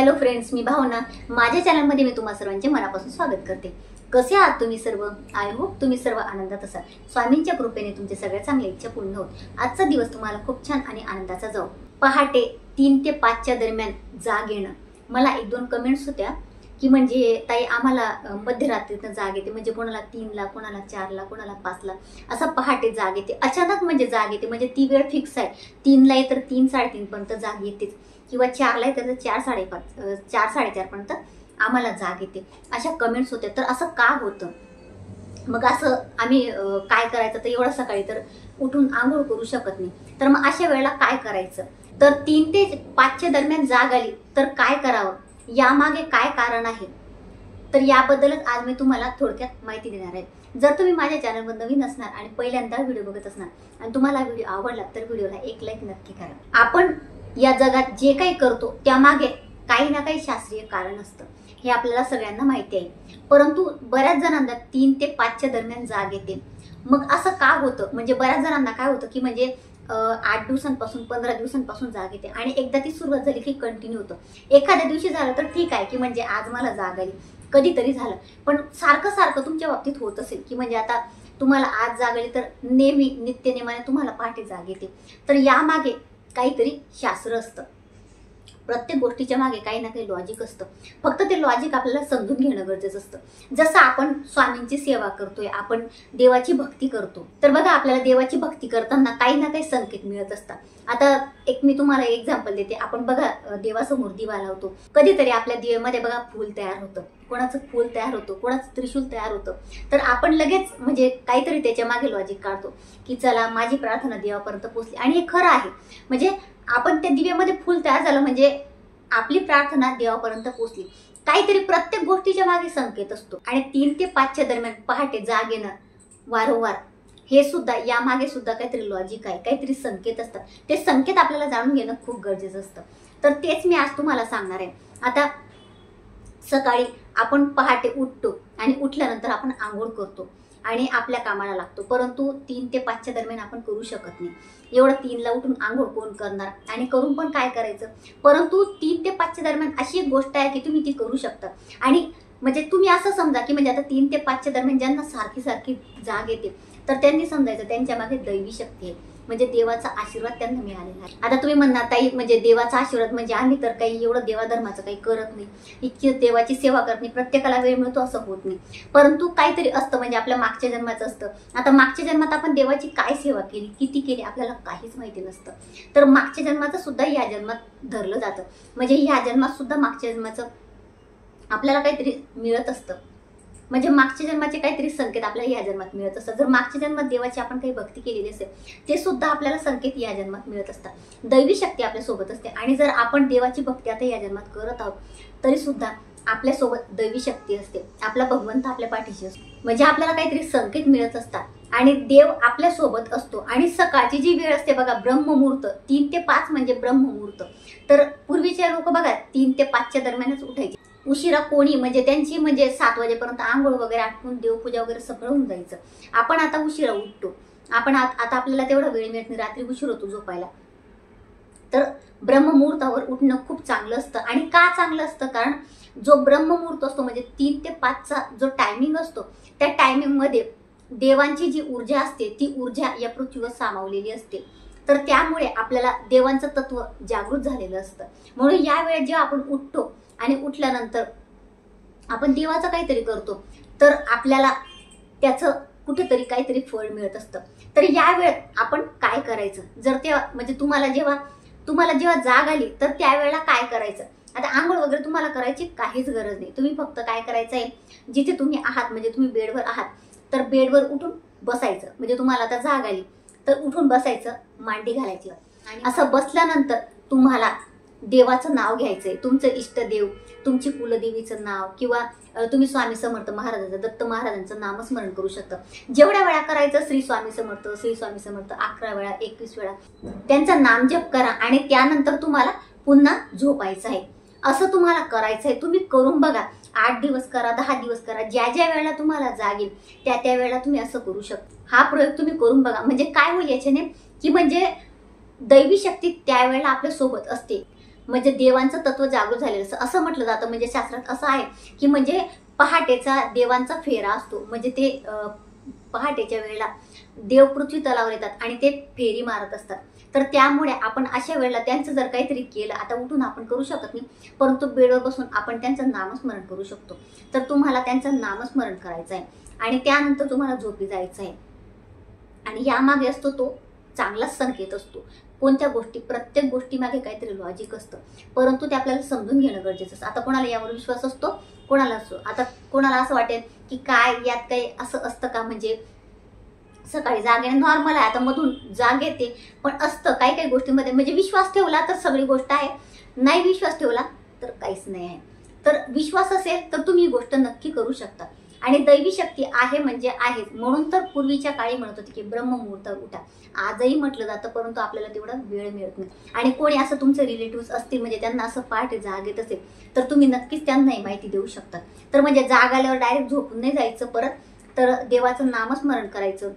Hello friends, मी भावना. माझ्या चॅनलमध्ये मी तुम्हा सर्वांचे मनापासून स्वागत करते. कसे आहात तुम्ही सर्व? आय होप तुम्ही सर्व आनंदात असाल. स्वामींच्या कृपेने तुमचे सगळ्या चांगल्या इच्छा पूर्ण होत. आजचा दिवस तुम्हाला खूप छान आणि आनंदाचा जाऊ. पहाटे 3 ते 5च्या दरम्यान जाग येणं. मला 1-2 कमेंट्स होत्या की म्हणजे ताई आम्हाला मध्यरात्रीतनं जाग येते, म्हणजे कोणाला 3ला, कोणाला 4ला, कोणाला 5ला असा पहाटे जाग येते. अचानक म्हणजे जाग येते, म्हणजे ती वेळ फिक्स आहे. 3ला आहे तर 3-3:30 पर्यंत जाग येतेच, किंवा 4ला आहे तर 4-4:30 4-4:30 पर्यंत आम्हाला जाग येते. अशा कमेंट्स होत्या. तर असं का होतं? मग असं आम्ही काय करायचं? तर एवढं सकाळी तर उठून आंघोळ करू शकत नाही, तर मग अशा वेळेला काय करायचं? तर 3 ते 5च्या दरम्यान जाग आली तर काय करावं, यामागे काय कारण आहे, तर याबद्दलच आज मी तुम्हाला थोडक्यात माहिती देणार आहे. जर तुम्ही माझ्या चॅनलवर नवीन असणार आणि पहिल्यांदा व्हिडिओ बघत असणार आणि तुम्हाला व्हिडिओ आवडला तर व्हिडिओला एक लाईक नक्की करा. आपण या जगात जे काही करतो त्यामागे काही ना काही शास्त्रीय कारण असतं, हे आपल्याला सगळ्यांना माहिती आहे. परंतु बऱ्याच जणांना 3 ते 5च्या दरम्यान जाग येते. मग असं का होतं? म्हणजे बऱ्याच जणांना काय होतं की म्हणजे 8 दिवसांपासून 15 दिवसांपासून जाग येते आणि एकदा ती सुरुवात झाली की कंटिन्यू होतं. एखाद्या दिवशी झालं तर ठीक आहे की म्हणजे आज मला जाग आली, कधीतरी झालं. पण सारखं सारखं तुमच्या बाबतीत होत असेल की म्हणजे आता तुम्हाला आज जाग आली तर नेहमी नित्यनेमाने तुम्हाला पहाटे जाग येते, तर यामागे काहीतरी शास्त्र असतं. प्रत्येक गोष्टीच्या मागे काही ना काही लॉजिक असतं. फक्त ते लॉजिक आपल्याला समजून घेणं गरजेचं असतं. जसं आपण स्वामींची सेवा करतोय, आपण देवाची भक्ती करतो, तर बघा आपल्याला देवाची भक्ती करताना काही ना काही संकेत मिळत असतात. आता मी तुम्हाला एक्झाम्पल देते. आपण बघा देवासमोर दिवा लावतो, कधीतरी आपल्या दिव्यामध्ये बघा फूल तयार होतं, कोणाचं फूल तयार होतं, कोणाचं त्रिशूल तयार होतं. तर आपण लगेच म्हणजे काहीतरी त्याच्या मागे लॉजिक काढतो की चला माझी प्रार्थना देवापर्यंत पोहोचली. आणि हे खरं आहे, म्हणजे आपण त्या दिव्यामध्ये फूल तयार झालं म्हणजे आपली प्रार्थना देवापर्यंत पोहोचली. काहीतरी प्रत्येक गोष्टीच्या मागे संकेत असतो. आणि 3 ते 5च्या दरम्यान पहाटे जाग येणं वारंवार, हे सुद्धा यामागे सुद्धा काहीतरी लॉजिक आहे, काहीतरी संकेत असतात. ते संकेत आपल्याला जाणून घेणं खूप गरजेचं असतं. तर तेच मी आज तुम्हाला सांगणार आहे. आता सकाळी आपण पहाटे उठतो आणि उठल्यानंतर आपण आंघोळ करतो आणि आपल्या कामाला लागतो. परंतु 3 ते 5च्या दरम्यान आपण करू शकत नाही. एवढं 3ला उठून आंघोळ कोण करणार, आणि करून पण काय करायचं? परंतु 3 ते 5च्या दरम्यान अशी एक गोष्ट आहे की तुम्ही ती करू शकता. आणि म्हणजे तुम्ही असं समजा की म्हणजे आता 3 ते 5च्या दरम्यान ज्यांना सारखी सारखी जाग येते तर त्यांनी समजायचं त्यांच्या मागे दैवी शक्ती आहे, म्हणजे देवाचा आशीर्वाद त्यांना मिळालेला आहे. आता तुम्ही म्हणणार ताई म्हणजे देवाचा आशीर्वाद म्हणजे आम्ही तर काही एवढं देवाधर्माचं काही करत नाही, इतकी देवाची सेवा करत नाही, प्रत्येकाला वेळ मिळतो असं होत नाही. परंतु काहीतरी असतं, म्हणजे आपल्या मागच्या जन्माचं असतं. आता मागच्या जन्मात आपण देवाची काय सेवा केली, किती केली, आपल्याला काहीच माहिती नसतं. तर मागच्या जन्माचं सुद्धा या जन्मात धरलं जातं, म्हणजे ह्या जन्मात सुद्धा मागच्या जन्माचं आपल्याला काहीतरी मिळत असतं. म्हणजे मागच्या जन्माचे काहीतरी संकेत आपल्याला या जन्मात मिळत असतात. जर मागच्या जन्मात देवाची आपण काही भक्ती केलेली असेल ते सुद्धा आपल्याला संकेत या जन्मात मिळत असतात. दैवी शक्ती आपल्या सोबत असते. आणि जर आपण देवाची भक्ती आता या जन्मात करत आहोत तरी सुद्धा आपल्या सोबत दैवी शक्ती असते, आपला भगवंत आपल्या पाठीशी असतो. म्हणजे आपल्याला काहीतरी संकेत मिळत असतात आणि देव आपल्या सोबत असतो. आणि सकाळची जी वेळ असते बघा, ब्रह्ममुहूर्त, 3 ते 5 म्हणजे ब्रह्ममुहूर्त. तर पूर्वीचे लोक बघा 3 ते 5च्या दरम्यानच उठायचे. उशिरा कोणी म्हणजे त्यांची म्हणजे 7 वाजेपर्यंत आंघोळ वगैरे आटपून देवपूजा वगैरे सगळं होऊन जायचं. आपण आता उशिरा उठतो. आपण आता आपल्याला तेवढा वेळ मिळत नाही, रात्री उशीर होतो झोपायला. तर ब्रह्ममुहूर्तावर उठणं खूप चांगलं असतं. आणि का चांगलं असतं? कारण जो ब्रह्ममुहूर्त असतो म्हणजे 3 ते 5चा जो टायमिंग असतो, त्या टायमिंगमध्ये देवांची जी ऊर्जा असते ती ऊर्जा या पृथ्वीवर सामावलेली असते. तर त्यामुळे आपल्याला देवांचं तत्व जागृत झालेलं असतं. म्हणून या वेळेत जेव्हा आपण उठतो आणि उठल्यानंतर आपण देवाचं काहीतरी करतो तर आपल्याला त्याचं कुठेतरी काहीतरी फळ मिळत असतं. तर या वेळेत आपण काय करायचं? जर तेव्हा म्हणजे तुम्हाला जेव्हा जाग आली तर त्यावेळेला काय करायचं? आता आंघोळ वगैरे तुम्हाला करायची काहीच गरज नाही. तुम्ही फक्त काय करायचं आहे, जिथे तुम्ही आहात म्हणजे तुम्ही बेडवर आहात तर बेडवर उठून बसायचं. म्हणजे तुम्हाला आता जाग आली तर उठून बसायचं, मांडी घालायची आणि असं बसल्यानंतर तुम्हाला देवाचं नाव घ्यायचंय, तुमचं इष्टदेव, तुमची कुलदेवीचं नाव, किंवा तुम्ही स्वामी समर्थ महाराजांचं, दत्त महाराजांचं नामस्मरण करू शकता. जेवढ्या वेळा करायचं श्री स्वामी समर्थ, श्री स्वामी समर्थ 11 वेळा, 21 वेळा त्यांचं नामजप करा आणि त्यानंतर तुम्हाला पुन्हा झोपायचं आहे. असं तुम्हाला करायचं आहे. तुम्ही करून बघा. 8 दिवस करा, 10 दिवस करा, ज्या ज्या वेळेला तुम्हाला जागेल त्या वेळेला तुम्ही असं करू शकता. हा प्रयोग तुम्ही करून बघा. म्हणजे काय होईल याच्याने की म्हणजे दैवी शक्ती त्यावेळेला आपल्या सोबत असते. म्हणजे देवांचं तत्व जागृत झालेलं असं म्हटलं जातं. म्हणजे शास्त्रात असं आहे की म्हणजे पहाटेचा देवांचा फेरा असतो. म्हणजे ते पहाटेच्या वेळेला देव पृथ्वी तलावर येतात आणि ते फेरी मारत असतात. तर त्यामुळे आपण अशा वेळेला त्यांचं जर काहीतरी केलं, आता उठून आपण करू शकत नाही, परंतु बेडवर बसून आपण त्यांचं नामस्मरण करू शकतो. तर तुम्हाला त्यांचं नामस्मरण करायचं आहे आणि त्यानंतर तुम्हाला झोपी जायचं आहे. आणि यामागे असतो तो चांगलाच संकेत असतो. कोणत्या गोष्टी, प्रत्येक गोष्टीमागे काहीतरी लॉजिक असतं, परंतु ते आपल्याला समजून घेणं गरजेचं असतं. आता कोणाला यावर विश्वास असतो, कोणाला असतो. आता कोणाला असं वाटेल की काय यात काही असं असतं का, म्हणजे सकाळी जाग येणं नॉर्मल आहे, आता मधून जाग येते, पण असतं काही काही गोष्टींमध्ये. म्हणजे विश्वास ठेवला तर सगळी गोष्ट आहे, नाही विश्वास ठेवला तर काहीच नाही आहे. तर विश्वास असेल तर तुम्ही ही गोष्ट नक्की करू शकता. आणि दैवी शक्ती आहे म्हणजे आहे, म्हणून तर पूर्वीच्या काळी म्हणत होते की ब्रह्ममुहूर्तावर उठा. आजही म्हटलं जातं, परंतु आपल्याला तेवढा वेळ मिळत नाही. आणि कोणी असं तुमचे रिलेटिव्ह असतील, म्हणजे त्यांना असं पहाटे जाग येत असेल, तर तुम्ही नक्कीच त्यांना ही माहिती देऊ शकता. तर म्हणजे जाग आल्यावर डायरेक्ट झोपून नाही जायचं परत, तर देवाचं नामस्मरण करायचं,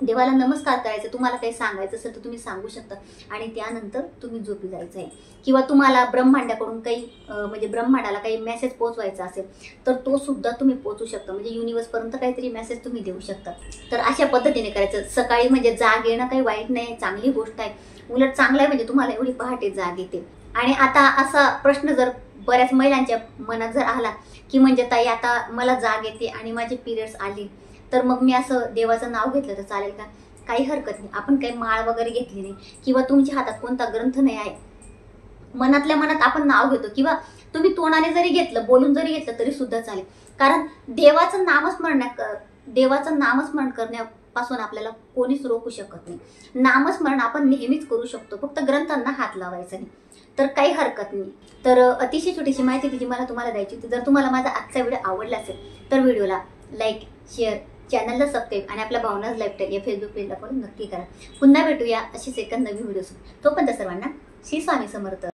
देवाला नमस्कार करायचं. तुम्हाला काही सांगायचं असेल तर तुम्ही सांगू शकता आणि त्यानंतर तुम्ही झोपी जायचं आहे. किंवा तुम्हाला ब्रह्मांडाकडून काही म्हणजे ब्रह्मांडाला काही मेसेज पोहोचवायचा असेल तर तो सुद्धा तुम्ही पोहोचू शकता. म्हणजे युनिवर्सपर्यंत काहीतरी मेसेज तुम्ही देऊ शकता. तर अशा पद्धतीने करायचं. सकाळी म्हणजे जाग येणं काही वाईट नाही, चांगली गोष्ट आहे, उलट चांगलं आहे. म्हणजे तुम्हाला एवढी पहाटे जाग येते. आणि आता असा प्रश्न जर बऱ्याच महिलांच्या मनात जर आला की म्हणजे ताई आता मला जाग येते आणि माझे पिरियड्स आले, तर मग मी असं देवाचं नाव घेतलं तर चालेल का? काही हरकत नाही. आपण काही माळ वगैरे घेतली नाही किंवा तुमच्या हातात कोणता ग्रंथ नाही आहे, मनातल्या मनात आपण नाव घेतो किंवा तुम्ही तोंडाने जरी घेतलं, बोलून जरी घेतलं तरी सुद्धा चालेल. कारण देवाचं नामस्मरण करण्यापासून आपल्याला कोणीच रोखू शकत नाही. नामस्मरण आपण नेहमीच करू शकतो, फक्त ग्रंथांना हात लावायचा नाही. तर काही हरकत नाही. तर अतिशय छोटीशी माहिती जी मला तुम्हाला द्यायची होती. जर तुम्हाला माझा आजचा व्हिडिओ आवडला असेल तर व्हिडिओला लाईक, शेअर, चॅनलला सबस्क्राईब आणि आपल्या भावनाज लाईफस्टाईल या फेसबुक पेजला फॉलो नक्की करा. पुन्हा भेटूया अशीच एक नवीन व्हिडिओ. तोपर्यंत सर्वांना श्री स्वामी समर्थ.